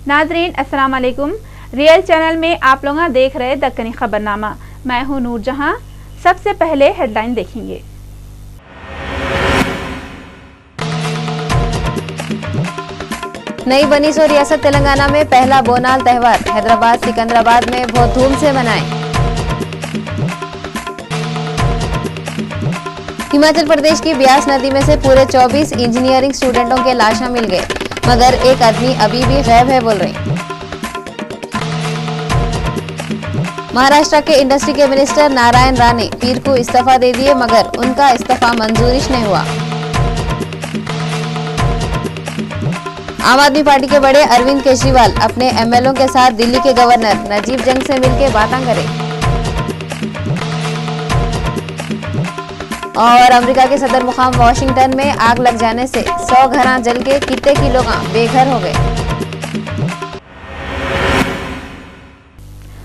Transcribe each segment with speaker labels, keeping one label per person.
Speaker 1: नाजरीन अस्सलाम वालेकुम। रियल चैनल में आप लोग देख रहे दक्कनी खबरनामा। मैं हूं नूरजहां। सबसे पहले हेडलाइन देखेंगे।
Speaker 2: नई बनी सो रियासत तेलंगाना में पहला बोनाल त्यौहार हैदराबाद सिकंदराबाद में बहुत धूम से मनाए। हिमाचल प्रदेश की ब्यास नदी में से पूरे 24 इंजीनियरिंग स्टूडेंटों के लाशें मिल गए, मगर एक आदमी अभी भी गैब है बोल रहे। महाराष्ट्र के इंडस्ट्री के मिनिस्टर नारायण राणे पीर को इस्तीफा दे दिए, मगर उनका इस्तीफा मंजूरिश नहीं हुआ। आम आदमी पार्टी के बड़े अरविंद केजरीवाल अपने एमएलओ के साथ दिल्ली के गवर्नर नजीब जंग से मिलकर बातें करें। और अमेरिका के सदर मुकाम वाशिंगटन में आग लग जाने से 100 घर जल के कितने की लोग बेघर हो गए।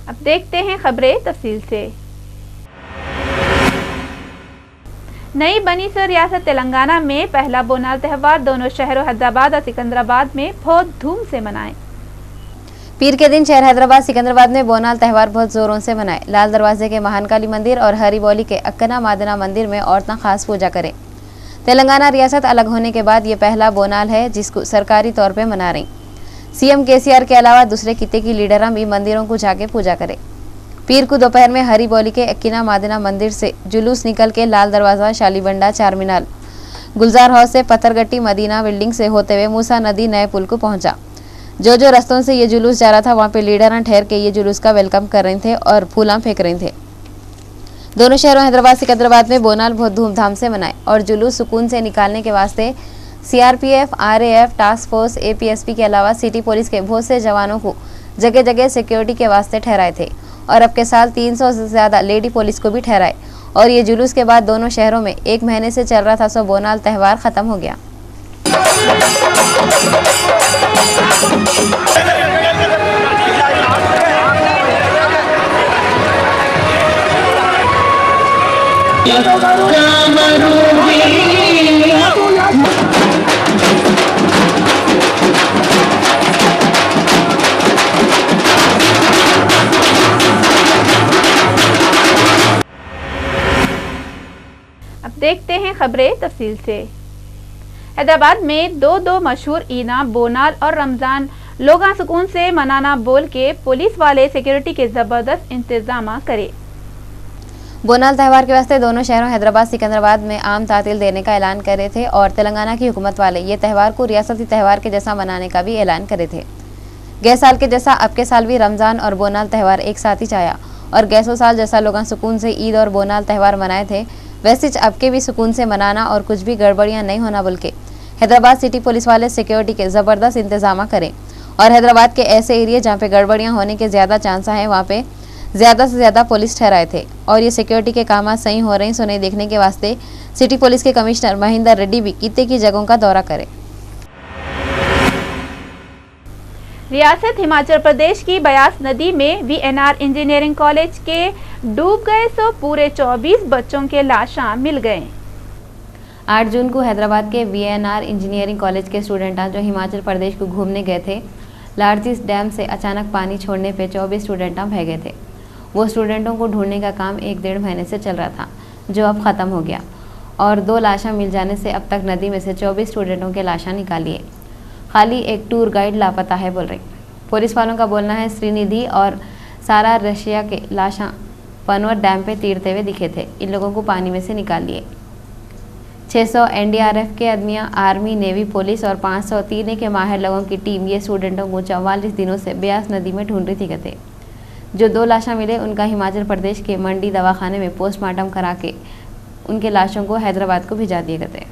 Speaker 1: अब देखते हैं खबरें तफसील से। नई बनी सो रियासत तेलंगाना में पहला बोनाल त्यौहार दोनों शहरों हैदराबाद और सिकंदराबाद में बहुत धूम से मनाए।
Speaker 2: पीर के दिन शहर हैदराबाद सिकंदराबाद में बोनाल त्यौहार बहुत जोरों से मनाए। लाल दरवाजे के महानकाली मंदिर और हरिबौली के अक्कना मादना मंदिर में औरतें खास पूजा करें। तेलंगाना रियासत अलग होने के बाद ये पहला बोनाल है जिसको सरकारी तौर पर मना रही। सीएम केसीआर के अलावा दूसरे किते की लीडर भी मंदिरों को जाके पूजा करें। पीर को दोपहर में हरिबौली के अक्किना मादना मंदिर से जुलूस निकल के लाल दरवाजा, शालीबंडा, चारमीनार, गुलजार हाउस से पत्थरगट्टी मदीना बिल्डिंग से होते हुए मूसा नदी नए पुल को पहुंचा। जो रास्तों से ये जुलूस जा रहा था वहाँ पे लीडर ठहर के ये जुलूस का वेलकम कर रहे थे और फूला फेंक रहे थे। दोनों शहरों हैदराबाद सिकंदराबाद में बोनाल बहुत धूमधाम से मनाए और जुलूस सुकून से निकालने के वास्ते CRPF, RAF, task force, APSP के अलावा सिटी पुलिस के बहुत से जवानों को जगह जगह सिक्योरिटी के वास्ते ठहराए थे और अब के साल 300 से ज्यादा लेडी पुलिस को भी ठहराए। और ये जुलूस के बाद दोनों शहरों में 1 महीने से चल रहा था सो बोनाल त्यौहार खत्म हो गया।
Speaker 1: अब देखते हैं खबरें तफसील से। हैदराबाद में दो मशहूर ईना बोनाल और रमजान लोगा सुकून से मनाना बोल के पुलिस वाले सिक्योरिटी के जबरदस्त इंतजाम करे।
Speaker 2: बोनाल त्यौहार के वास्ते दोनों शहरों हैदराबाद सिकंदराबाद में आम तातील देने का ऐलान करे थे और तेलंगाना की हुकूमत वाले ये त्यौहार को रियासती त्यौहार के जैसा मनाने का भी ऐलान करे थे। गए साल के जैसा अब के साल भी रमजान और बोनाल त्यौहार एक साथ ही छाया और गैसों साल जैसा लोग सुकून से ईद और बोनाल त्यौहार मनाए थे वैसे अब के भी सुकून से मनाना और कुछ भी गड़बड़ियां नहीं होना बोल के हैदराबाद सिटी पुलिस वाले सिक्योरिटी के जबरदस्त इंतजाम करें और हैदराबाद के ऐसे एरिया जहाँ पे गड़बड़ियां होने के ज्यादा चांस हैं वहाँ पे ज्यादा से ज्यादा पुलिस ठहराए थे और ये सिक्योरिटी के काम सही हो रहे सो नहीं देखने के वास्ते सिटी पुलिस के कमिश्नर महेंद्र रेड्डी भी कितने की जगहों का दौरा करें।
Speaker 1: रियासत हिमाचल प्रदेश की ब्यास नदी में वीएनआर इंजीनियरिंग कॉलेज के डूब गए सो पूरे 24 बच्चों के लाशें मिल गए।
Speaker 2: 8 जून को हैदराबाद के वीएनआर इंजीनियरिंग कॉलेज के स्टूडेंट जो हिमाचल प्रदेश को घूमने गए थे, लार्जिस डैम से अचानक पानी छोड़ने पे 24 स्टूडेंट बह गए थे। वो स्टूडेंटों को ढूंढने का काम 1-1.5 महीने से चल रहा था जो अब ख़त्म हो गया और 2 लाशें मिल जाने से अब तक नदी में से 24 स्टूडेंटों के लाशें निकाली है। खाली एक टूर गाइड लापता है बोल रही। पुलिस वालों का बोलना है श्रीनिधि और सारा रशिया के लाशें पनवर डैम पे तीरते हुए दिखे थे। इन लोगों को पानी में से निकाल लिए। 600 एनडीआरएफ के आदमियाँ, आर्मी, नेवी, पुलिस और 503 के माहिर लोगों की टीम ये स्टूडेंटों को 44 दिनों से ब्यास नदी में ढूंढ रही थी कहते। जो 2 लाशें मिले उनका हिमाचल प्रदेश के मंडी दवाखाने में पोस्टमार्टम करा के उनके लाशों को हैदराबाद को भिजा दिए गए।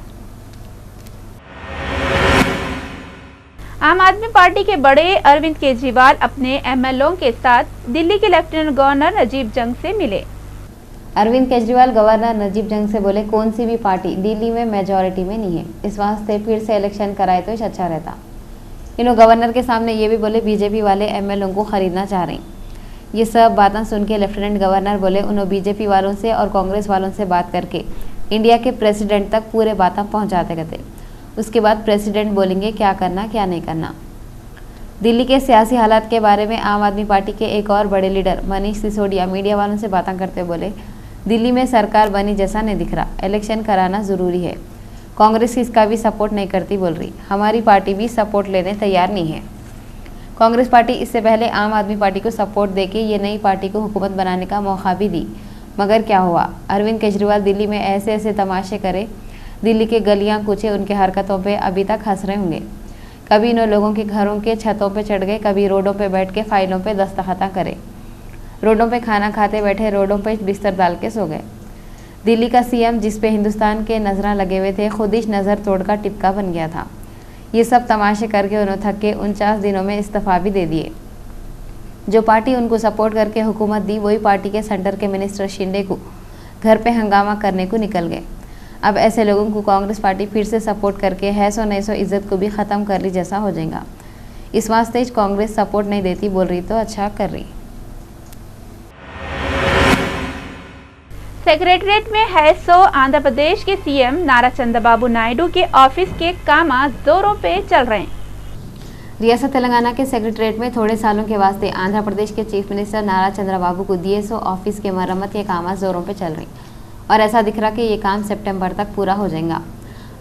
Speaker 1: आम आदमी पार्टी के बड़े अरविंद केजरीवाल अपने एमएलओ के साथ दिल्ली के लेफ्टिनेंट गवर्नर नजीब जंग से मिले।
Speaker 2: अरविंद केजरीवाल गवर्नर नजीब जंग से बोले कौन सी भी पार्टी दिल्ली में मेजॉरिटी में नहीं है, इस वास्ते फिर से इलेक्शन कराए तो अच्छा रहता। इन्होंने गवर्नर के सामने ये भी बोले बीजेपी वाले एमएलओ को खरीदना चाह रहे हैं। ये सब बातें सुन के लेफ्टिनेंट गवर्नर बोले उन्होंने बीजेपी वालों से और कांग्रेस वालों से बात करके इंडिया के प्रेसिडेंट तक पूरे बातें पहुँचाते गए। उसके बाद प्रेसिडेंट बोलेंगे क्या करना क्या नहीं करना। दिल्ली के सियासी हालात के बारे में आम आदमी पार्टी के एक और बड़े लीडर मनीष सिसोदिया मीडिया वालों से बातें करते बोले, दिल्ली में सरकार बनी जैसा नहीं दिख रहा, इलेक्शन कराना ज़रूरी है। कांग्रेस इसका भी सपोर्ट नहीं करती बोल रही, हमारी पार्टी भी सपोर्ट लेने तैयार नहीं है। कांग्रेस पार्टी इससे पहले आम आदमी पार्टी को सपोर्ट देके ये नई पार्टी को हुकूमत बनाने का मौका भी दी, मगर क्या हुआ, अरविंद केजरीवाल दिल्ली में ऐसे ऐसे तमाशे करे, दिल्ली के गलियां कूचे उनके हरकतों पे अभी तक हंस रहे होंगे। कभी इन लोगों के घरों के छतों पे चढ़ गए, कभी रोडों पे बैठ के फाइलों पे दस्तखत करे, रोडों पे खाना खाते बैठे रोडों पे बिस्तर डाल के सो गए। दिल्ली का सीएम जिस पे हिंदुस्तान के नजरा लगे हुए थे, खुद ही नज़र तोड़कर टिपका बन गया था। ये सब तमाशे करके उन्होंने थक के 49 दिनों में इस्तीफा भी दे दिए। जो पार्टी उनको सपोर्ट करके हुकूमत दी, वही पार्टी के सेंटर के मिनिस्टर शिंदे को घर पे हंगामा करने को निकल गए। अब ऐसे लोगों को कांग्रेस पार्टी फिर से सपोर्ट करके है सो नहीं सो इज्जत को भी ख़त्म कर ली जैसा हो जाएगा। इस वास्ते कांग्रेस सपोर्ट नहीं देती बोल रही तो अच्छा कर रही।
Speaker 1: सेक्रेटरीट में है सो आंध्र प्रदेश के सीएम नारा चंद्रबाबू नायडू के ऑफिस के काम जोरों पे चल रहे हैं।
Speaker 2: रियासत तेलंगाना के सेक्रेटरीट में थोड़े सालों के वास्ते आंध्र प्रदेश के चीफ मिनिस्टर नारा चंद्रबाबू को दिए सो ऑफिस के मरम्मत के काम जोरों पे चल रही और ऐसा दिख रहा कि ये काम सितंबर तक पूरा हो जाएगा।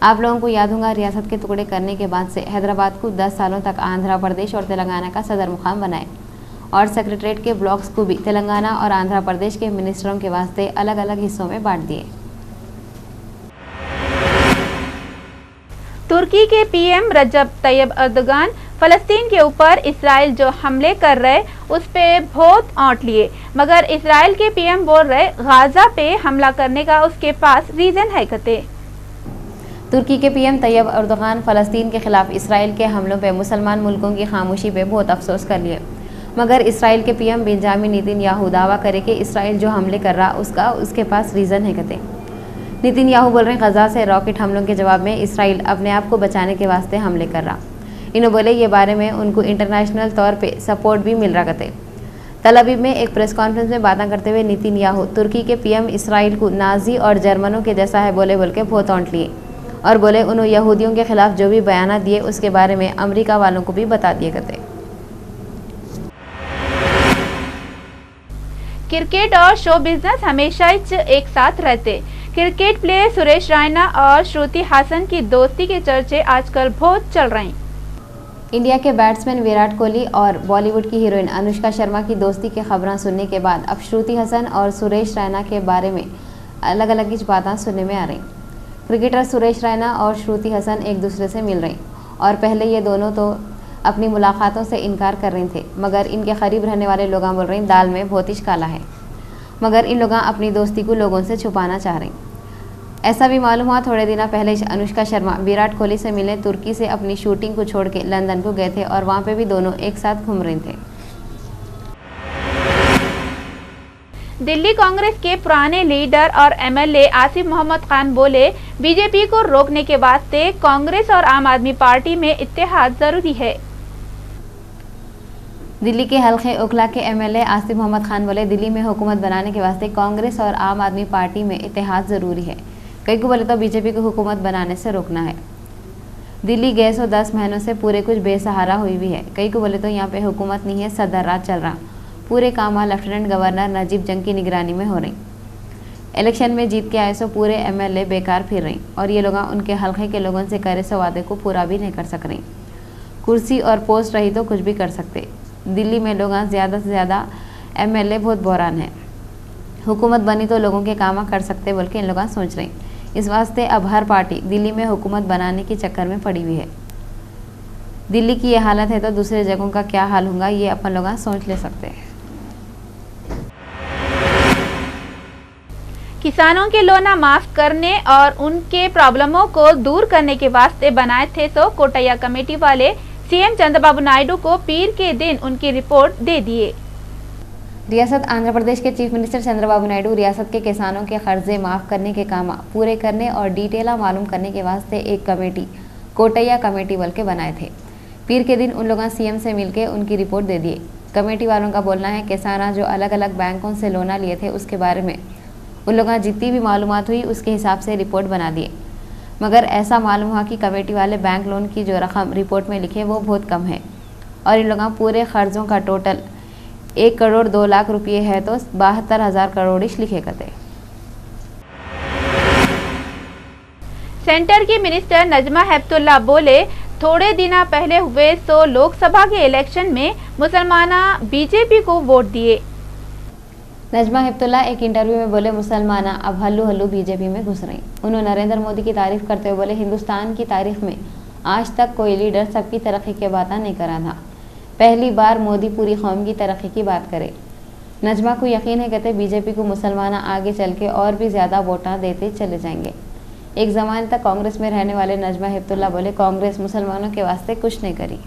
Speaker 2: आप लोगों को याद होगा, रियासत के टुकड़े करने के बाद से हैदराबाद को 10 सालों तक आंध्र प्रदेश और तेलंगाना का सदर मुकाम बनाए और सेक्रेटरीट के ब्लॉक्स को भी तेलंगाना और आंध्र प्रदेश के मिनिस्टरों के वास्ते अलग अलग हिस्सों में बांट दिए।
Speaker 1: तुर्की के पीएम रजब तैयब अर्दोगान फलस्तीन के ऊपर इसराइल जो हमले कर रहे उस पे बहुत औंट लिए, मगर इसराइल के पीएम बोल रहे गाजा पे हमला करने का उसके पास रीजन है कहते।
Speaker 2: तुर्की के पीएम तैयब अर्दोगान फलस्तीन के खिलाफ इसराइल के हमलों पे मुसलमान मुल्कों की खामोशी पे बहुत अफसोस कर लिए, मगर इसराइल के पीएम बेंजामिन नेतन्याहू दावा करे कि इसराइल जो हमले कर रहा उसके पास रीज़न है कहते। नेतन्याहू बोल रहे हैं गजा से रॉकेट हमलों के जवाब में इसराइल अपने आप को बचाने के वास्ते हमले कर रहा। इन्होंने बोले ये बारे में उनको इंटरनेशनल तौर पे सपोर्ट भी मिल रहा कहते। तल अवीव में एक प्रेस कॉन्फ्रेंस में बातें करते हुए नेतन्याहू तुर्की के पीएम इसराइल को नाजी और जर्मनों के जैसा है बोल के बहुत औंट लिए और बोले उन्होंने यहूदियों के खिलाफ जो भी बयान दिए उसके बारे में अमेरिका वालों को भी बता दिए कहते।
Speaker 1: क्रिकेट और शो बिजनेस हमेशा एक साथ रहते। क्रिकेट प्लेयर सुरेश रैना और श्रुति हासन की दोस्ती के चर्चे आजकल बहुत चल रहे हैं।
Speaker 2: इंडिया के बैट्समैन विराट कोहली और बॉलीवुड की हीरोइन अनुष्का शर्मा की दोस्ती की खबरें सुनने के बाद अब श्रुति हासन और सुरेश रैना के बारे में अलग अलग बातें सुनने में आ रही। क्रिकेटर सुरेश रैना और श्रुति हासन एक दूसरे से मिल रही और पहले ये दोनों तो अपनी मुलाकातों से इनकार कर रहे थे, मगर इनके करीब रहने वाले लोग बोल रहे हैं दाल में बहुत ही काला है, मगर इन लोग अपनी दोस्ती को लोगों से छुपाना चाह रहे हैं। ऐसा भी मालूम हुआ थोड़े दिन पहले अनुष्का शर्मा विराट कोहली से मिले तुर्की से अपनी शूटिंग को छोड़ के लंदन को गए थे और वहाँ पे भी दोनों एक साथ घूम रहे थे।
Speaker 1: दिल्ली कांग्रेस के पुराने लीडर और एमएलए आसिफ मोहम्मद खान बोले बीजेपी को रोकने के वास्ते कांग्रेस और आम आदमी पार्टी में इत्तेहाद जरूरी है।
Speaker 2: दिल्ली के हल्के ओखला के एमएलए आसिफ मोहम्मद खान बोले दिल्ली में हुकूमत बनाने के वास्ते कांग्रेस और आम आदमी पार्टी में इत्तेहाद ज़रूरी है। कई को बोले तो बीजेपी को हुकूमत बनाने से रोकना है। दिल्ली गए 10 महीनों से पूरे कुछ बेसहारा हुई भी है। कई को बोले तो यहाँ पे हुकूमत नहीं है, सदर राज चल रहा, पूरे काम लेफ्टिनेंट गवर्नर नजीब जंग की निगरानी में हो रही। इलेक्शन में जीत के आए सो पूरे एमएलए बेकार फिर रही और ये लोग उनके हल्के के लोगों से करे सो वादे को पूरा भी नहीं कर सक रही। कुर्सी और पोस्ट रही तो कुछ भी कर सकते। दिल्ली में लोग ज़्यादा से ज़्यादा एमएलए बहुत बहरान है। हुकूमत बनी तो लोगों के काम कर सकते बोल के इन लोग सोच रहे। इस वास्ते अब हर पार्टी दिल्ली में हुकूमत बनाने के चक्कर में पड़ी हुई है। दिल्ली की ये हालत है तो दूसरे जगहों का क्या हाल होगा ये अपन लोग सोच ले सकते हैं।
Speaker 1: किसानों के लोन माफ करने और उनके प्रॉब्लमों को दूर करने के वास्ते बनाए थे तो कोटैया कमेटी वाले सीएम चंद्रबाबू नायडू को पीर के दिन उनकी रिपोर्ट दे दिए।
Speaker 2: रियासत आंध्र प्रदेश के चीफ मिनिस्टर चंद्रबाबू नायडू रियासत के किसानों के कर्जे माफ करने के काम पूरे करने और डिटेला मालूम करने के वास्ते एक कमेटी कोटैया कमेटी बोल के बनाए थे। पीर के दिन उन लोगों सीएम से मिलकर उनकी रिपोर्ट दे दिए। कमेटी वालों का बोलना है किसान जो अलग अलग बैंकों से लोना लिए थे उसके बारे में उन लोगों जितनी भी मालूमात हुई उसके हिसाब से रिपोर्ट बना दिए, मगर ऐसा मालूम हुआ कि कमेटी वाले बैंक लोन की जो रकम रिपोर्ट में लिखे वो बहुत कम है और इन लोगों पूरे खर्चों का टोटल 1 करोड़ 2 लाख रुपये है तो 72,000 करोड़िश लिखे गए।
Speaker 1: सेंटर की मिनिस्टर नजमा हेपतुल्ला बोले, थोड़े दिन पहले हुए तो लोकसभा के इलेक्शन में मुसलमाना बीजेपी को वोट दिए।
Speaker 2: नजमा हेपतुल्ला एक इंटरव्यू में बोले, मुसलमाना अब हल्लू हल्लू बीजेपी में घुस रही। उन्होंने नरेंद्र मोदी की तारीफ करते हुए बोले, हिंदुस्तान की तारीख में आज तक कोई लीडर सबकी तरक्की की बात नहीं करा था, पहली बार मोदी पूरी कौम की तरक्की की बात करे। नजमा को यकीन है, कहते बीजेपी को मुसलमाना आगे चल के और भी ज़्यादा वोटा देते चले जाएंगे। एक ज़माने तक कांग्रेस में रहने वाले नजमा हेपतुल्ला बोले, कांग्रेस मुसलमानों के वास्ते कुछ नहीं करी।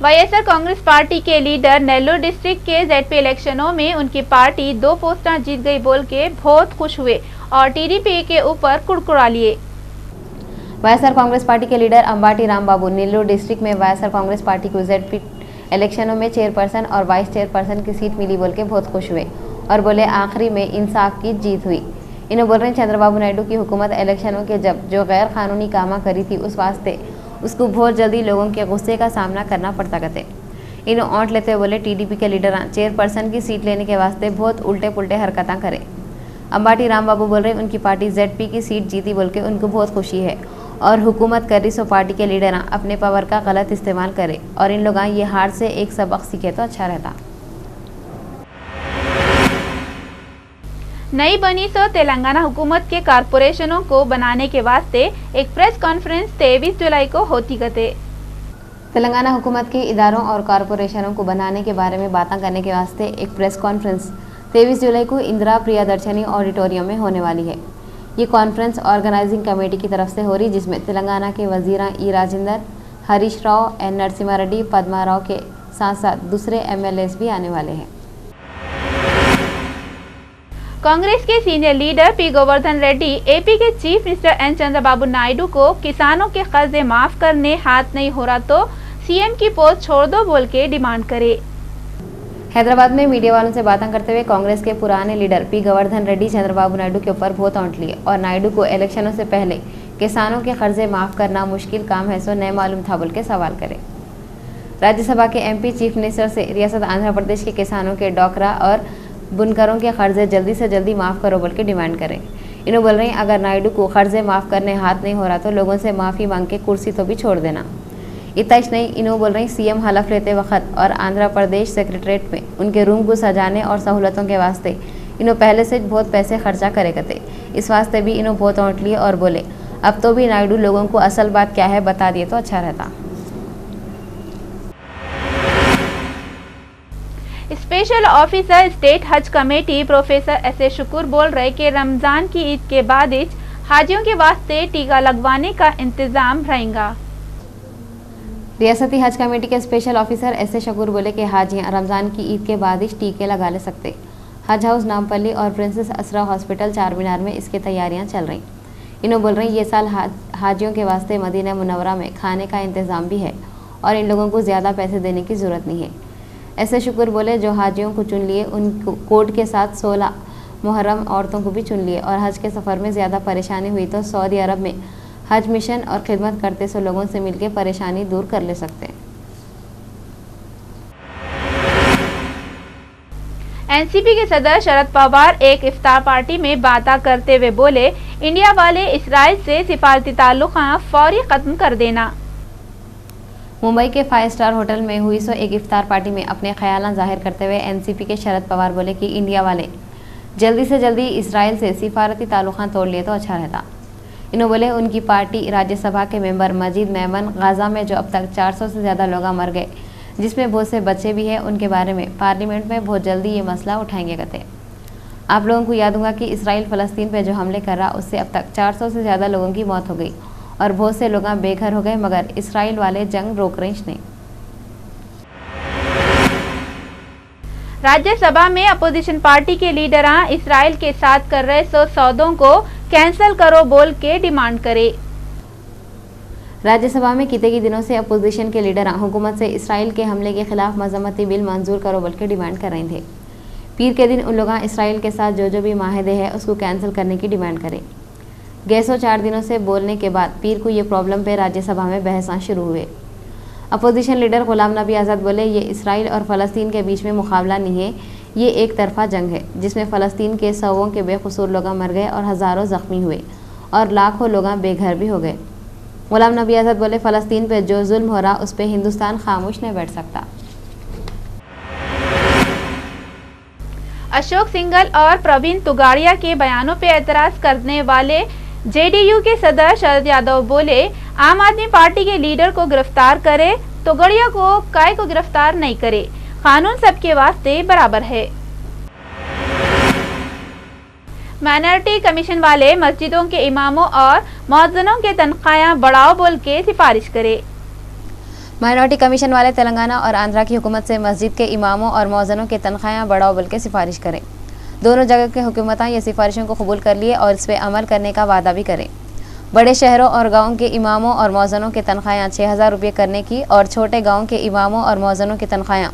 Speaker 1: वाईएसआर कांग्रेस पार्टी के लीडर नेल्लोर डिस्ट्रिक्ट के जेडपी इलेक्शनों में उनकी पार्टी 2 पोस्टर जीत गई बोल के बहुत खुश हुए और टीडीपी के ऊपर कुड़कुड़ा लिए।
Speaker 2: वाईएसआर कांग्रेस पार्टी के लीडर अंबाटी रामबाबू नेल्लोर डिस्ट्रिक्ट में वाईएसआर कांग्रेस पार्टी को जेडपी इलेक्शनों में चेयरपर्सन और वाइस चेयरपर्सन की सीट मिली बोल के बहुत खुश हुए और बोले, आखिरी में इंसाफ की जीत हुई। इन्होंने बोल रहे, चंद्रबाबू नायडू की हुकूमत इलेक्शनों के जब जो गैर कानूनी कामा करी थी उस वास्ते उसको बहुत जल्दी लोगों के गुस्से का सामना करना पड़ता कहते। इन्होंने ऑट लेते हुए बोले, टीडीपी के लीडर चेयरपर्सन की सीट लेने के वास्ते बहुत उल्टे पुल्टे हरकतें करे। अंबाटी रामबाबू बोल रहे, उनकी पार्टी जेडपी की सीट जीती बोल के उनको बहुत खुशी है और हुकूमत कर रही सो पार्टी के लीडर अपने पावर का गलत इस्तेमाल करे और इन लोग ये हार से एक सबक सीखे तो अच्छा रहता।
Speaker 1: नई बनी सो तेलंगाना हुकूमत के कारपोरेशनों को बनाने के वास्ते एक प्रेस कॉन्फ्रेंस 23 जुलाई को होती गते।
Speaker 2: तेलंगाना हुकूमत के इदारों और कारपोरेशनों को बनाने के बारे में बातें करने के वास्ते एक प्रेस कॉन्फ्रेंस 23 जुलाई को इंदिरा प्रियदर्शनी ऑडिटोरियम में होने वाली है। ये कॉन्फ्रेंस ऑर्गेनाइजिंग कमेटी की तरफ से हो रही, जिसमें तेलंगाना के वजीरा ई राजेंद्र, हरीश राव, एन नरसिम्हा रेड्डी, पद्मा राव के साथ साथ दूसरे एमएलएस भी आने वाले हैं।
Speaker 1: कांग्रेस के senior leader P Govardhan Reddy AP के chief minister N Chandrababu Naidu को किसानों के कर्जे माफ करने हाथ नहीं हो रहा तो सीएम की पोस्ट छोड़ दो बोल के डिमांड करे।
Speaker 2: हैदराबाद में मीडिया वालों से बातें करते हुए कांग्रेस के पुराने लीडर पी गोवर्धन रेड्डी चंद्रबाबू नायडू के ऊपर बहुत औंठ लिए और नायडू को इलेक्शनों से पहले किसानों के कर्जे माफ करना मुश्किल काम है सो नहीं मालूम था बोल के सवाल करे। राज्यसभा के एमपी चीफ मिनिस्टर से रियासत आंध्र प्रदेश के किसानों के डोकरा और बुनकरों के कर्जे जल्दी से जल्दी माफ़ करो बोल के डिमांड करें। इन्हों बोल रहे हैं, अगर नायडू को कर्जे माफ़ करने हाथ नहीं हो रहा तो लोगों से माफ़ी मांग के कुर्सी तो भी छोड़ देना। इतना ही नहीं, इन्हों बोल रहे हैं, सीएम हलफ लेते वक्त और आंध्र प्रदेश सेक्रेटरीट में उनके रूम को सजाने और सहूलतों के वास्ते इन्हों पहले से बहुत पैसे खर्चा करे करते। इस वास्ते भी इन्हों बहुत औंट लिए और बोले, अब तो भी नायडू लोगों को असल बात क्या है बता दिए तो अच्छा रहता।
Speaker 1: स्पेशल ऑफिसर स्टेट हज कमेटी प्रोफेसर एस शुक्र बोल रहे कि रमजान की ईद के बाद हाजियों के वास्ते टीका लगवाने का इंतजाम रहेगा।
Speaker 2: रियासती हज कमेटी के स्पेशल ऑफिसर एस शुक्र बोले कि हाजियां रमजान की ईद के बाद टीके लगा ले सकते। हज हाउस नामपल्ली और प्रिंसेस असरा हॉस्पिटल चार मीनार में इसकी तैयारियां चल रही। इन्हों बोल रही, ये साल हाजियों के वास्ते मदीना मुनव्वरा में खाने का इंतजाम भी है और इन लोगों को ज़्यादा पैसे देने की ज़रूरत नहीं है। ऐसे शुक्र बोले, जो हाजियों को चुन लिए उनको कोड के साथ 16 मुहर्रम औरतों को भी चुन लिए और हज के सफ़र में ज़्यादा परेशानी हुई तो सऊदी अरब में हज मिशन और खिदमत करते सो लोगों से मिलकर परेशानी दूर कर ले सकते हैं।
Speaker 1: एनसीपी के सदर शरद पवार एक इफ्तार पार्टी में बातें करते हुए बोले, इंडिया वाले इसराइल से सिफारती ताल्लुक़ात फौरी ख़त्म कर देना।
Speaker 2: मुंबई के 5 स्टार होटल में हुई सो एक इफ्तार पार्टी में अपने ख्याल जाहिर करते हुए एनसीपी के शरद पवार बोले कि इंडिया वाले जल्दी से जल्दी इसराइल से सिफारती ताल्लुक़ात तोड़ लिए तो अच्छा रहता। इन्होंने बोले, उनकी पार्टी राज्यसभा के मेंबर मजीद मेमन गाज़ा में जो अब तक 400 से ज़्यादा लोग मर गए, जिसमें बहुत से बच्चे भी हैं, उनके बारे में पार्लियामेंट में बहुत जल्दी ये मसला उठाएंगे कहते। आप लोगों को याद होगा कि इसराइल फ़लस्तीन पर जो हमले कर रहा उससे अब तक 400 से ज़्यादा लोगों की मौत हो गई और बहुत से लोग बेघर हो गए, मगर इसराइल वाले जंग रोक रहे नहीं।
Speaker 1: राज्यसभा में अपोजिशन पार्टी के लीडर इसराइल के साथ कर रहे सौदों को कैंसिल करो बोल के डिमांड करे।
Speaker 2: राज्यसभा में कितने दिनों से अपोजिशन के लीडर हुकूमत से इसराइल के हमले के खिलाफ मजम्मती बिल मंजूर करो बोल के डिमांड कर रहे थे। पीर के दिन उन लोग इसराइल के साथ जो भी माहदे है उसको कैंसिल करने की डिमांड करें। गैसों 4 दिनों से बोलने के बाद पीर को ये प्रॉब्लम पे राज्यसभा में बहसां शुरू हुए। अपोजिशन लीडर गुलाम नबी आज़ाद बोले ये इसराइल और फ़लस्तीन के बीच में मुकाबला नहीं है, ये एक तरफा जंग है जिसमें फ़लस्तीन के सौों के बेकसूर लोग मर गए और हज़ारों ज़ख्मी हुए और लाखों लोग बेघर भी हो गए। गुलाम नबी आज़ाद बोले फ़लस्तीन पे जो जुल्म हो रहा उस पर हिंदुस्तान खामोश नहीं बैठ सकता।
Speaker 1: अशोक सिंघल और प्रवीण तुगाड़िया के बयानों पर एतराज़ करने वाले जेडीयू के सदर शरद यादव बोले आम आदमी पार्टी के लीडर को गिरफ्तार करे, तुगाड़िया को काय को गिरफ्तार नहीं करे, कानून सबके वास्ते बराबर है। माइनॉरिटी कमीशन वाले मस्जिदों के इमामों और मौज़िनों के तनख्वाहें बढ़ाओ बोल के सिफारिश करे।
Speaker 2: माइनॉरिटी कमीशन वाले तेलंगाना और आंध्रा की हुकूमत से मस्जिद के इमामों और मौज़िनों की तनख्वाहें बढ़ाओ बोल के सिफारिश करें। दोनों जगह के हुकूमतें ये सिफारिशों को कबूल कर लिए और इस पर अमल करने का वादा भी करें। बड़े शहरों और गाँव के इमामों और मौज़िनों की तनख्वाहें 6,000 रुपये करने की और छोटे गाँव के इमामों और मौज़िनों की तनख्वाहें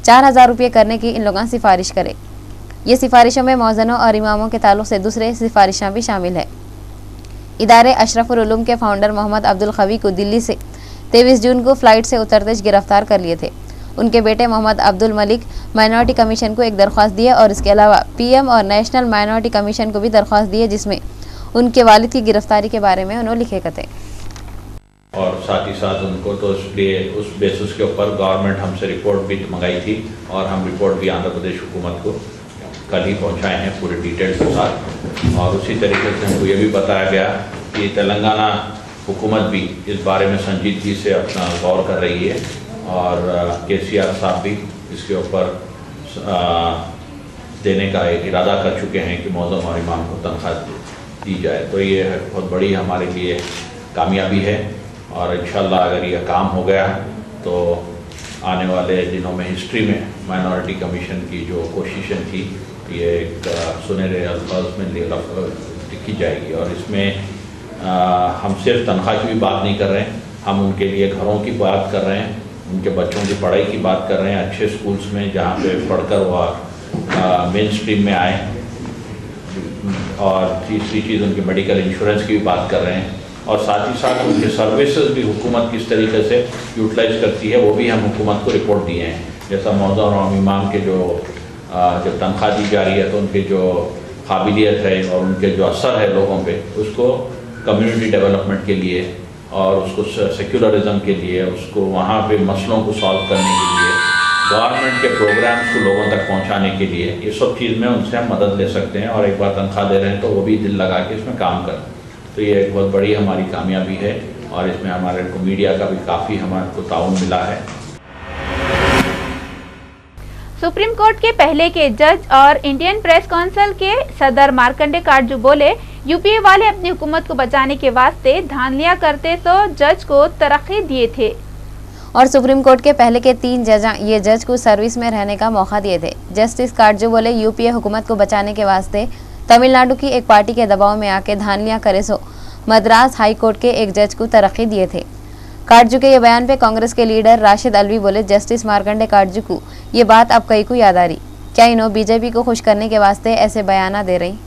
Speaker 2: 4,000 रुपये करने की इन लोगों सिफारिश करें। ये सिफारिशों में मौज़िनों और इमामों के ताल्लुक से दूसरे सिफारिशां भी शामिल है। इदारे अशरफुल उलूम के फाउंडर मोहम्मद अब्दुल खवी को दिल्ली से 23 जून को फ्लाइट से उतरते गिरफ्तार कर लिए थे। उनके बेटे मोहम्मद अब्दुल मलिक माइनॉरिटी कमीशन को एक दरख्वास्त दिए और इसके अलावा पीएम और नेशनल माइनॉरिटी कमीशन को भी दरख्वास्त दी है, जिसमें उनके वालिद की गिरफ्तारी के बारे में उन्होंने लिखे थे।
Speaker 3: और साथ ही साथ उनको तो इसलिए उस बेसिस के ऊपर गवर्नमेंट हमसे रिपोर्ट भी मंगाई थी और हम रिपोर्ट भी आंध्र प्रदेश हुकूमत को कल ही पहुंचाए हैं पूरे डिटेल्स के साथ। और उसी तरीके से हमको ये भी बताया गया कि तेलंगाना हुकूमत भी इस बारे में संजीदगी से अपना गौर कर रही है और केसीआर साहब भी इसके ऊपर देने का एक इरादा कर चुके हैं कि मौज़ून और इमाम को तनख्वाह दी जाए। तो ये बहुत बड़ी हमारे लिए कामयाबी है और इंशाल्लाह अगर ये काम हो गया तो आने वाले दिनों में हिस्ट्री में माइनॉरिटी कमीशन की जो कोशिशें थी ये एक सुनहरे अल्फाज में लिखी जाएगी। और इसमें हम सिर्फ तनख्वाह की भी बात नहीं कर रहे हैं, हम उनके लिए घरों की बात कर रहे हैं, उनके बच्चों की पढ़ाई की बात कर रहे हैं, अच्छे स्कूल्स में जहाँ पे पढ़कर वह मेन स्ट्रीम में आए। और तीसरी चीज़ उनके मेडिकल इंश्योरेंस की भी बात कर रहे हैं और साथ ही साथ उनके सर्विसेज भी हुकूमत किस तरीके से यूटिलाइज करती है वो भी हम हुकूमत को रिपोर्ट दिए हैं। जैसा मौज़ून और इमाम के जब तनख्वाह दी जा रही है तो उनकी जो काबिलियत है और उनके जो असर है लोगों पे उसको कम्युनिटी डेवलपमेंट के लिए और उसको सेक्युलरिज्म के लिए, उसको वहाँ पे मसलों को सॉल्व करने के लिए, गवर्नमेंट के प्रोग्राम्स को लोगों तक पहुँचाने के लिए, ये सब चीज़ में उनसे हम मदद ले सकते हैं। और एक बार तनख्वाह दे रहे हैं तो वो भी दिल लगा के इसमें काम करें। तो ये एक बहुत बड़ी हमारी कामयाबी है और इसमें हमारे को मीडिया का भी काफ़ी हमारे को ताउन मिला है।
Speaker 1: सुप्रीम कोर्ट के पहले के जज और इंडियन प्रेस काउंसिल के सदर मार्कंडे काटजू बोले यूपीए वाले अपनी हुकूमत को बचाने के वास्ते धांधलियां करते तो जज को तरक्की दिए थे।
Speaker 2: और सुप्रीम कोर्ट के पहले के 3 जज ये जज को सर्विस में रहने का मौका दिए थे। जस्टिस काटजू बोले यूपीए हुकूमत को बचाने के वास्ते तमिलनाडु की एक पार्टी के दबाव में आके धांधलियां करे सो मद्रास हाई कोर्ट के एक जज को तरक्की दिए थे। काटजू के ये बयान पे कांग्रेस के लीडर राशिद अलवी बोले जस्टिस मार्कंडे काटजू को ये बात अब कई को याद आ रही, क्या इन्हों बीजेपी को खुश करने के वास्ते ऐसे बयाना दे रही।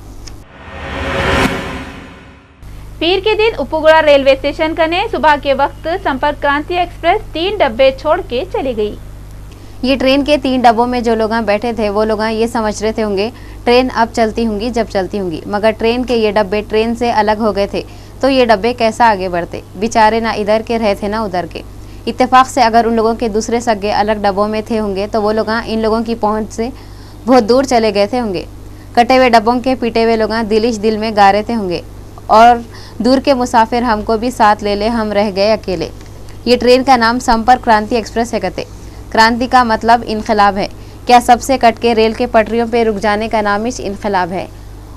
Speaker 1: पीर के दिन उपगुड़ा रेलवे स्टेशन कने सुबह के वक्त संपर्क क्रांति एक्सप्रेस 3 डब्बे छोड़ के चली गई।
Speaker 2: ये ट्रेन के 3 डब्बों में जो लोग बैठे थे वो लोग ये समझ रहे थे होंगे ट्रेन अब चलती होंगी जब चलती होंगी, मगर ट्रेन के ये डब्बे ट्रेन से अलग हो गए थे तो ये डब्बे कैसा आगे बढ़ते। बेचारे ना इधर के रहे थे ना उधर के। इत्तेफाक से अगर उन लोगों के दूसरे सगे अलग डब्बों में थे होंगे तो वो लोग इन लोगों की पहुंच से बहुत दूर चले गए थे होंगे। कटे हुए डब्बों के पीटे हुए लोग दिलिश दिल में गा रहे थे होंगे और दूर के मुसाफिर हमको भी साथ ले ले, हम रह गए अकेले। ये ट्रेन का नाम संपर्क क्रांति एक्सप्रेस है। कहते क्रांति का मतलब इनकलाब है। क्या सबसे कट के रेल के पटरियों पे रुक जाने का नाम ही इनकलाब है।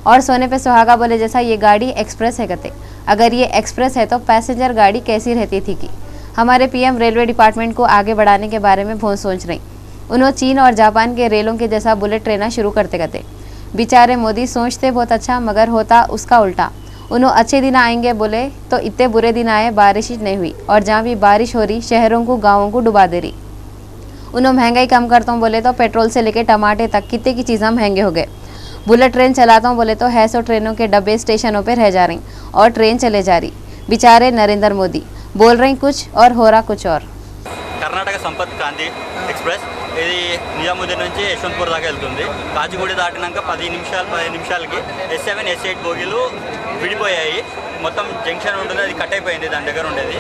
Speaker 2: और सोने पे सुहागा बोले जैसा ये गाड़ी एक्सप्रेस है। कहते अगर ये एक्सप्रेस है तो पैसेंजर गाड़ी कैसी रहती थी कि हमारे पीएम रेलवे डिपार्टमेंट को आगे बढ़ाने के बारे में बहुत सोच रही। उन्होंने चीन और जापान के रेलों के जैसा बुलेट ट्रेन शुरू करते कहते। बेचारे मोदी सोचते बहुत अच्छा मगर होता उसका उल्टा। उन्होंने अच्छे दिन आएंगे बोले तो इतने बुरे दिन आए, बारिश ही नहीं हुई और जहाँ भी बारिश हो रही शहरों को गाँवों को डुबा दे रही। उन्होंने महंगाई कम करता हूँ बोले तो पेट्रोल से लेके टमाटे तक कितने की चीज़ें महंगे हो गए। बुलेट ट्रेन चलाता हूँ बोले तो है सो ट्रेनों के डब्बे स्टेशनों पे रह जा रही और ट्रेन चले जा रही। बेचारे नरेंद्र मोदी बोल रही कुछ और हो रहा कुछ और।
Speaker 4: कर्नाटक संपर्क क्रांति एक्सप्रेस ఇది నిజాముద్దీన్ నుంచి యశ్వంతపూర్ దాకా వెళ్తుంది। కాచిగూడ దాటినాక 15 నిమిషాలకి S7 S8 బోగీలు విడిపోయాయి। మొత్తం జంక్షన్ ఉంటుంది, అది కట్ అయిపోయింది, దాని దగ్గర ఉండేది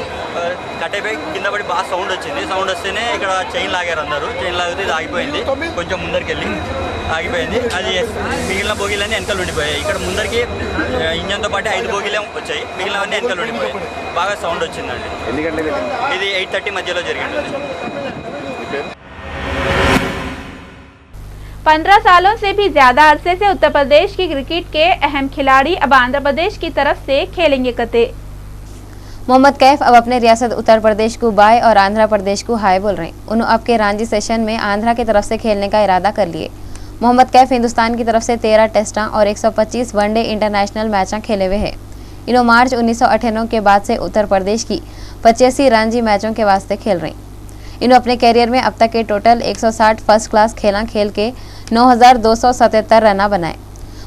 Speaker 4: కట్ అయిపోయి కింద పడి బాగా సౌండ్ వచ్చింది। సౌండ్ వస్తేనే ఇక్కడ చైన్ లాగారు అందరూ, చైన్ లాగితే ఇది ఆగిపోయింది, కొంచెం ముందరికి వెళ్ళి ఆగిపోయింది। అది మిగిలిన బోగీలన్నీ వెనకాల ఉండిపోయాయి। ఇక్కడ ముందరికి ఇంజన్తో పాటు 5 బోగీలే వచ్చాయి, మిగిలినవన్నీ వెనకాల ఉండిపోయాయి, బాగా సౌండ్ వచ్చిందండి। ఇది 8:30 మధ్యలో జరిగింది।
Speaker 1: 15 सालों से भी ज्यादा अरसे से उत्तर प्रदेश की क्रिकेट के अहम खिलाड़ी अब आंध्र प्रदेश की तरफ से खेलेंगे कते।
Speaker 2: मोहम्मद कैफ अब अपने रियासत उत्तर प्रदेश को बाय और आंध्र प्रदेश को हाय बोल रहे हैं। उन्होंने अब के रांची सेशन में आंध्रा की तरफ से खेलने का इरादा कर लिए। मोहम्मद कैफ हिंदुस्तान की तरफ से 13 टेस्टा और 125 वनडे इंटरनेशनल मैचा खेले हुए हैं। इन्होंने मार्च 1998 के बाद से उत्तर प्रदेश की 85 रणजी मैचों के वास्ते खेल रहे हैं। इन्होंने अपने कैरियर में अब तक के टोटल 160 फर्स्ट क्लास खेल के 9,277 रन बनाए।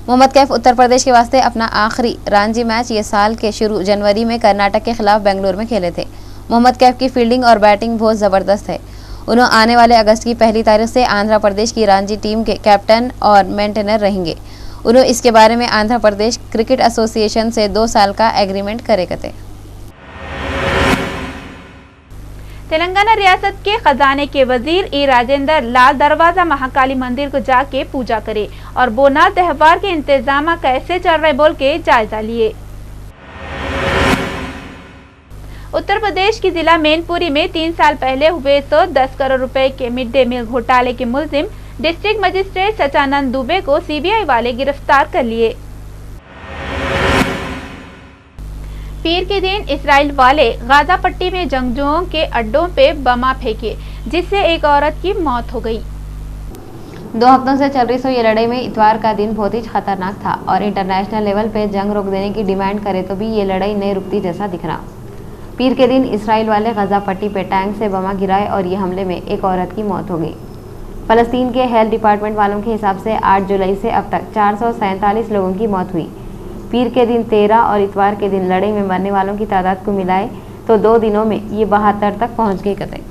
Speaker 2: मोहम्मद कैफ उत्तर प्रदेश के वास्ते अपना आखिरी रणजी मैच ये साल के शुरू जनवरी में कर्नाटक के खिलाफ बेंगलुरु में खेले थे। मोहम्मद कैफ की फील्डिंग और बैटिंग बहुत ज़बरदस्त है। उन्होंने आने वाले अगस्त की 1 तारीख से आंध्र प्रदेश की रणजी टीम के कैप्टन और मेंटेनर रहेंगे। उन्होंने इसके बारे में आंध्र प्रदेश क्रिकेट एसोसिएशन से 2 साल का एग्रीमेंट करे थे।
Speaker 1: तेलंगाना रियासत के खजाने के वजीर ई राजेंद्र लाल दरवाजा महाकाली मंदिर को जाके पूजा करे और बोनाल त्योहार के इंतजाम कैसे चल रहे बोल के जायजा लिए। उत्तर प्रदेश की जिला मैनपुरी में 3 साल पहले हुए 110 करोड़ रुपए के मिड डे मील घोटाले के मुलजिम डिस्ट्रिक्ट मजिस्ट्रेट सचानंद दुबे को सीबीआई वाले गिरफ्तार कर लिए। पीर के दिन इसराइल वाले गाजा पट्टी में जंगजुओं के अड्डों पे बमा फेंके, जिससे एक औरत की मौत हो गई।
Speaker 2: 2 हफ्तों से चल रही ये लड़ाई में इतवार का दिन बहुत ही खतरनाक था और इंटरनेशनल लेवल पे जंग रोक देने की डिमांड करे तो भी ये लड़ाई नहीं रुकती जैसा दिख रहा। पीर के दिन इसराइल वाले गाजा पट्टी पे टैंक से बमा गिराए और ये हमले में एक औरत की मौत हो गई। फलस्तीन के हेल्थ डिपार्टमेंट वालों के हिसाब से 8 जुलाई से अब तक 447 लोगों की मौत हुई। पीर के दिन 13 और इतवार के दिन लड़ाई में मरने वालों की तादाद को मिलाए तो 2 दिनों में ये 72 तक पहुंच गई कतई।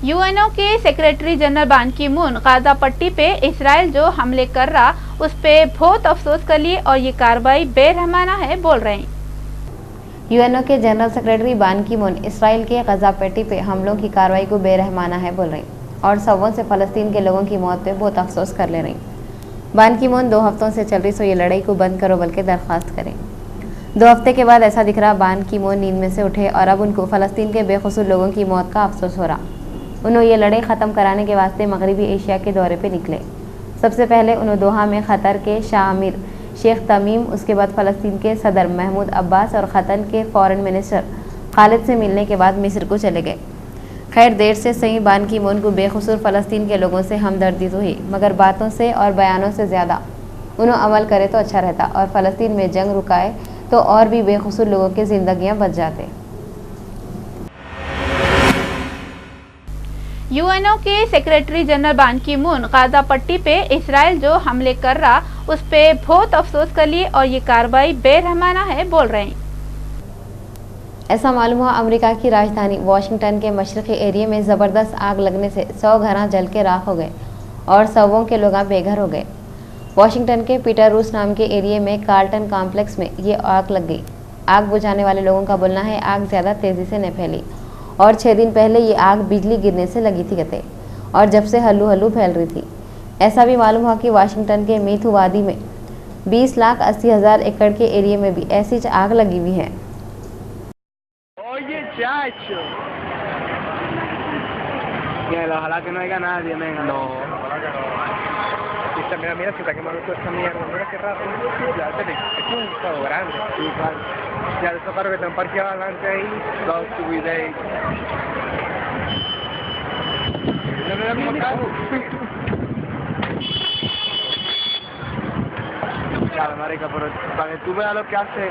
Speaker 1: यूएनओ के सेक्रेटरी जनरल बान की मून गाजा पट्टी पे इसराइल जो हमले कर रहा उस पे बहुत अफसोस कर लिए और ये कार्रवाई बेरहमाना है बोल रहे हैं।
Speaker 2: यूएनओ के जनरल सेक्रेटरी बान की मून इसराइल के गाजा पट्टी पे हमलों की कार्रवाई को बेरहमाना है बोल रहे हैं और सवों से फलस्तीन के लोगों की मौत पे बहुत अफसोस कर ले रही। बान की मून 2 हफ्तों से चल रही ये लड़ाई को बंद करो बल्कि दरख्वास्त करें। 2 हफ्ते के बाद ऐसा दिख रहा बान की मून नींद में से उठे और अब उनको फलस्तीन के बेकसूर लोगों की मौत का अफसोस हो रहा। उन्होंने ये लड़ाई ख़त्म कराने के वास्ते मगरबी एशिया के दौरे पर निकले। सबसे पहले उन्होंने दोहा में क़तर के शाह अमीर शेख तमीम, उसके बाद फ़लस्तीन के सदर महमूद अब्बास और क़तर के फ़ॉरेन मिनिस्टर खालिद से मिलने के बाद मिस्र को चले गए। खैर देर से सही बान की मून को बेखसूर फ़लस्तीन के लोगों से हमदर्दी तो हुई, मगर बातों से और बयानों से ज़्यादा उन्होंने अमल करे तो अच्छा रहता और फ़लस्तीन में जंग रुकाए तो और भी बेखसूर लोगों की ज़िंदगियाँ बच जाते।
Speaker 1: यूएनओ के सेक्रेटरी जनरल बान की मून गाजा पट्टी पे इसराइल जो हमले कर रहा उस पे बहुत अफसोस कर लिए और ये कार्रवाई बेरहमाना है बोल रहे हैं।
Speaker 2: ऐसा मालूम हुआ अमेरिका की राजधानी वाशिंगटन के मशरक़ी एरिया में ज़बरदस्त आग लगने से 100 घर जल के राख हो गए और सौों के लोग बेघर हो गए। वाशिंगटन के पीटर रूस नाम के एरिया में कार्ल्टन कॉम्प्लेक्स में ये आग लग गई। आग बुझाने वाले लोगों का बोलना है आग ज़्यादा तेज़ी से नहीं फैली और 6 दिन पहले ये आग बिजली गिरने से लगी थी कहते और जब से हल्लू हल्लू फैल रही थी। ऐसा भी मालूम हुआ कि वाशिंगटन के मीथू वादी में 20,80,000 एकड़ के एरिया में भी ऐसी आग लगी हुई है।
Speaker 5: Chacho. Mira, ojalá que no haya nadie, venga. No. Mira, mira, se está quemando toda esta mierda. Mira qué rápido. Ya, es un todo grande. Sí, claro. Ya, esos carros que están parqueados adelante ahí, los subiré. No me da como carro. Claro, marica, pero para que tú veas lo que hace,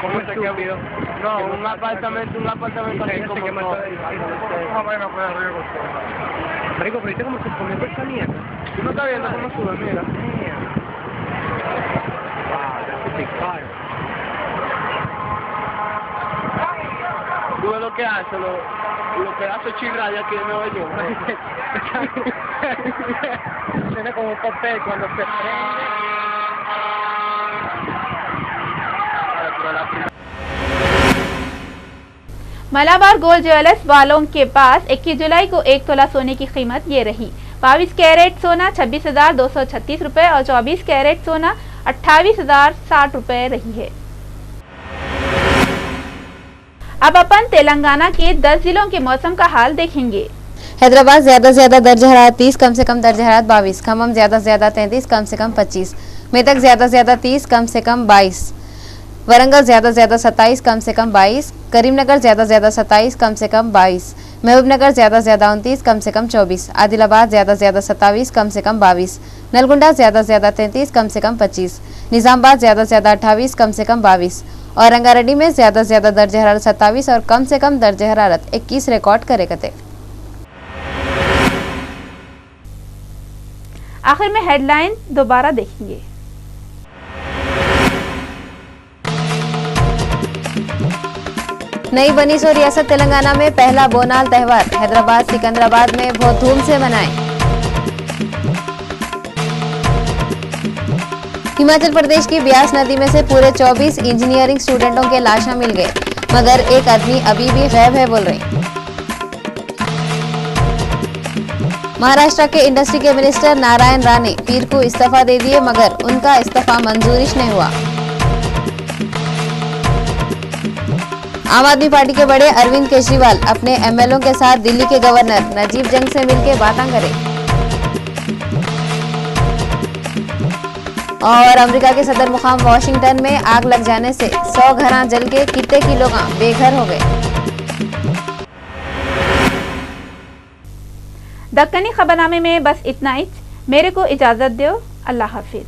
Speaker 5: ¿cómo se quedó? No, un apartamento así como... No, bueno, pues arriba. Marico, pero viste cómo se comió esa mierda. Tú no estás viendo cómo sube, mira. Wow, that's a big fire. Tú ves lo que hace, los pedazos chirrayas aquí de Nueva York. Tiene como un papel cuando se prende.
Speaker 1: Malabar gold jewellers वालों के पास 21 जुलाई को 1 तोला सोने की कीमत ये रही। 22 carat सोना 26,236 रुपए और 24 कैरेट सोना 28,060 रुपए रही है। अब अपन तेलंगाना के 10 जिलों के मौसम का हाल देखेंगे।
Speaker 2: हैदराबाद ज्यादा से ज्यादा दर्ज हरारत 30, कम से कम दर्ज हरारत 22, खम्मम ज्यादा से ज्यादा 33, कम से कम 25, मेदक ज्यादा से ज्यादा 30, कम से कम 22, वरंगल ज्यादा से ज्यादा 27, कम से कम 22, करीमनगर ज्यादा से ज्यादा 27, कम से कम 22, महबूबनगर ज्यादा से ज्यादा 29, कम से कम 24, आदिलाबाद ज्यादा से ज्यादा 27, कम से कम 22, नलगुंडा ज्यादा से ज्यादा 33, कम से कम 25, निजामाबाद ज्यादा से ज्यादा 28, कम से कम 22 और रंगारेड्डी में ज्यादा से ज्यादा दर्ज हरारत 27 और कम से कम दर्ज हरारत 21 रिकॉर्ड करे कते।
Speaker 1: आखिर में हेडलाइन दोबारा देखेंगे।
Speaker 2: नई बनी सो रियासत तेलंगाना में पहला बोनाल त्यौहार हैदराबाद सिकंदराबाद में बहुत धूम से मनाए। हिमाचल प्रदेश की ब्यास नदी में से पूरे 24 इंजीनियरिंग स्टूडेंटों के लाशें मिल गए, मगर एक आदमी अभी भी गैब है बोल रहे। महाराष्ट्र के इंडस्ट्री के मिनिस्टर नारायण राणे पीर को इस्तीफा दे दिए, मगर उनका इस्तीफा मंजूरिश नहीं हुआ। आम आदमी पार्टी के बड़े अरविंद केजरीवाल अपने एमएलओ के साथ दिल्ली के गवर्नर नजीब जंग से मिलकर बातें करें। और अमेरिका के सदर मुकाम वाशिंगटन में आग लग जाने से 100 घर जल के कितने की लोग बेघर हो गए।
Speaker 1: दक्कनी खबरनामे में बस इतना ही। मेरे को इजाजत दो। अल्लाह हाफिज।